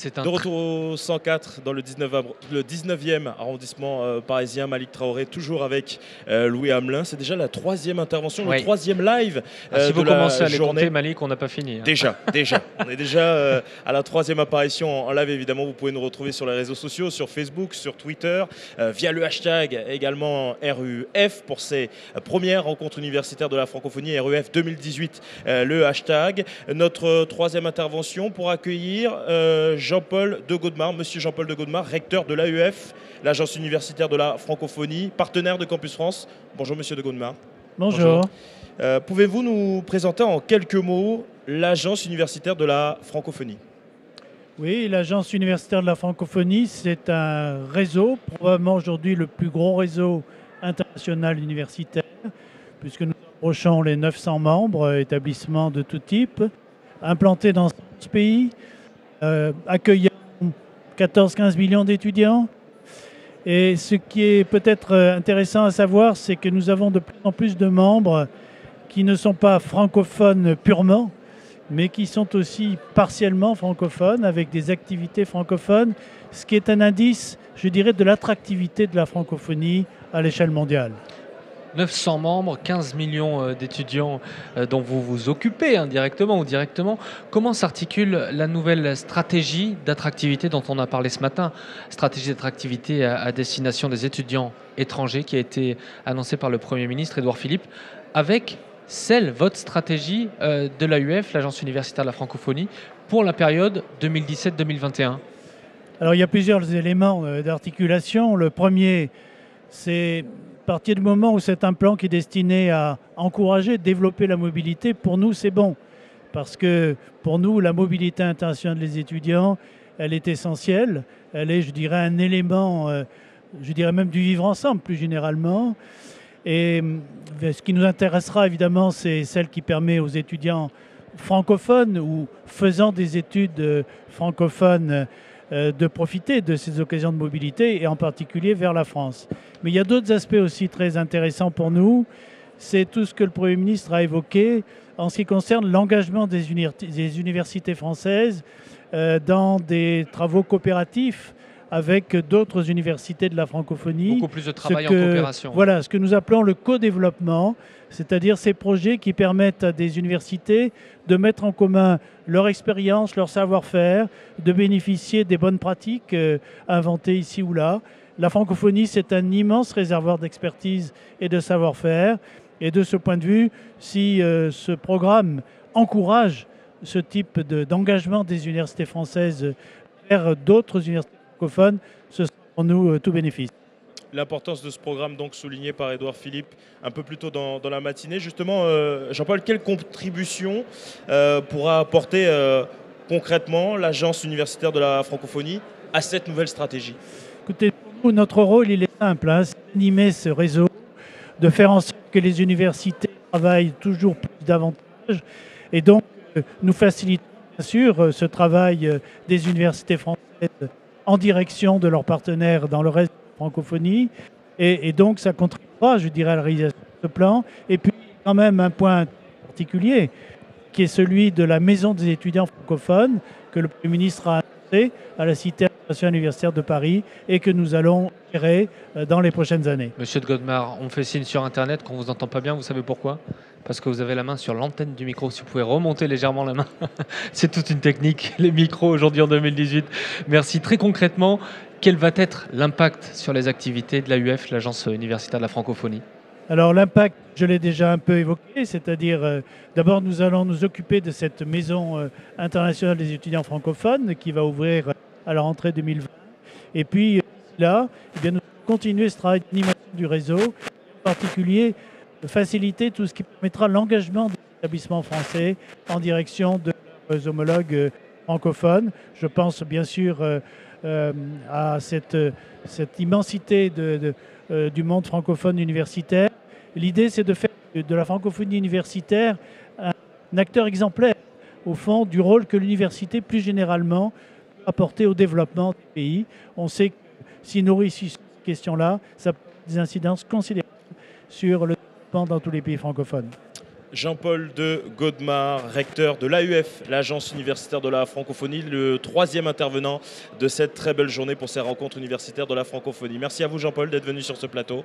C'est un De retour au 104 dans le 19e arrondissement parisien, Malik Traoré, toujours avec Louis Hamelin. C'est déjà la troisième intervention, le troisième live si de vous commencez la à les journée. compter, Malik, on n'a pas fini. Hein. Déjà. On est déjà à la troisième apparition en live. Évidemment, vous pouvez nous retrouver sur les réseaux sociaux, sur Facebook, sur Twitter, via le hashtag également RUF pour ces premières rencontres universitaires de la francophonie, RUF 2018, le hashtag. Notre troisième intervention pour accueillir Jean-Paul de Godemar, monsieur Jean-Paul de Godemar, recteur de l'AEF, l'agence universitaire de la francophonie, partenaire de Campus France. Bonjour monsieur de Godemar. Bonjour. Pouvez-vous nous présenter en quelques mots l'agence universitaire de la francophonie? Oui, l'agence universitaire de la francophonie, c'est un réseau, probablement aujourd'hui le plus gros réseau international universitaire, puisque nous approchons les 900 membres, établissements de tout type, implantés dans 11 pays, accueillant 14-15 millions d'étudiants. Et ce qui est peut-être intéressant à savoir, c'est que nous avons de plus en plus de membres qui ne sont pas francophones purement, mais qui sont aussi partiellement francophones, avec des activités francophones, ce qui est un indice, je dirais, de l'attractivité de la francophonie à l'échelle mondiale. 900 membres, 15 millions d'étudiants dont vous vous occupez indirectement ou directement. Comment s'articule la nouvelle stratégie d'attractivité dont on a parlé ce matin, stratégie d'attractivité à destination des étudiants étrangers qui a été annoncée par le Premier ministre Édouard Philippe, avec votre stratégie de l'AUF, l'Agence universitaire de la francophonie, pour la période 2017-2021? Alors il y a plusieurs éléments d'articulation. Le premier, c'est à partir du moment où c'est un plan qui est destiné à encourager, développer la mobilité, pour nous c'est bon. Parce que pour nous, la mobilité internationale des étudiants, elle est essentielle. Elle est, je dirais, un élément, je dirais même du vivre ensemble plus généralement. Et ce qui nous intéressera évidemment, c'est celle qui permet aux étudiants francophones ou faisant des études francophones de profiter de ces occasions de mobilité et en particulier vers la France. Mais il y a d'autres aspects aussi très intéressants pour nous. C'est tout ce que le Premier ministre a évoqué en ce qui concerne l'engagement des universités françaises dans des travaux coopératifs avec d'autres universités de la francophonie. Beaucoup plus de travail en coopération. Voilà, ce que nous appelons le co-développement, c'est-à-dire ces projets qui permettent à des universités de mettre en commun leur expérience, leur savoir-faire, de bénéficier des bonnes pratiques inventées ici ou là. La francophonie, c'est un immense réservoir d'expertise et de savoir-faire. Et de ce point de vue, si ce programme encourage ce type d'engagement des universités françaises vers d'autres universités francophones, ce sera pour nous tout bénéfice. L'importance de ce programme, donc souligné par Édouard Philippe un peu plus tôt dans la matinée. Justement, Jean-Paul, quelle contribution pourra apporter concrètement l'Agence universitaire de la francophonie à cette nouvelle stratégie? Écoutez, pour nous, notre rôle, il est simple, hein, c'est d'animer ce réseau, de faire en sorte que les universités travaillent toujours plus davantage et donc nous facilitons bien sûr ce travail des universités françaises en direction de leurs partenaires dans le reste de la francophonie. Et donc, ça contribuera, je dirais, à la réalisation de ce plan. Et puis, quand même, un point particulier, qui est celui de la Maison des étudiants francophones, que le Premier ministre a annoncé à la Cité internationale universitaire de Paris et que nous allons gérer dans les prochaines années. Monsieur de Godemar, on fait signe sur Internet qu'on ne vous entend pas bien. Vous savez pourquoi? Parce que vous avez la main sur l'antenne du micro. Si vous pouvez remonter légèrement la main, c'est toute une technique, les micros aujourd'hui en 2018. Merci. Très concrètement, quel va être l'impact sur les activités de l'AUF, l'Agence universitaire de la francophonie? Alors l'impact, je l'ai déjà un peu évoqué, c'est-à-dire d'abord nous allons nous occuper de cette maison internationale des étudiants francophones qui va ouvrir à la rentrée 2020. Et puis là, eh bien, nous allons continuer ce travail d'animation du réseau, en particulier faciliter tout ce qui permettra l'engagement des établissements français en direction de leurs homologues francophones. Je pense bien sûr à cette immensité du monde francophone universitaire. L'idée, c'est de faire de la francophonie universitaire un acteur exemplaire, au fond, du rôle que l'université, plus généralement, peut apporter au développement des pays. On sait que si nous réussissons cette question-là, ça a des incidences considérables sur le développement dans tous les pays francophones. Jean-Paul de Godemar, recteur de l'AUF, l'Agence universitaire de la francophonie, le troisième intervenant de cette très belle journée pour ces rencontres universitaires de la francophonie. Merci à vous Jean-Paul d'être venu sur ce plateau.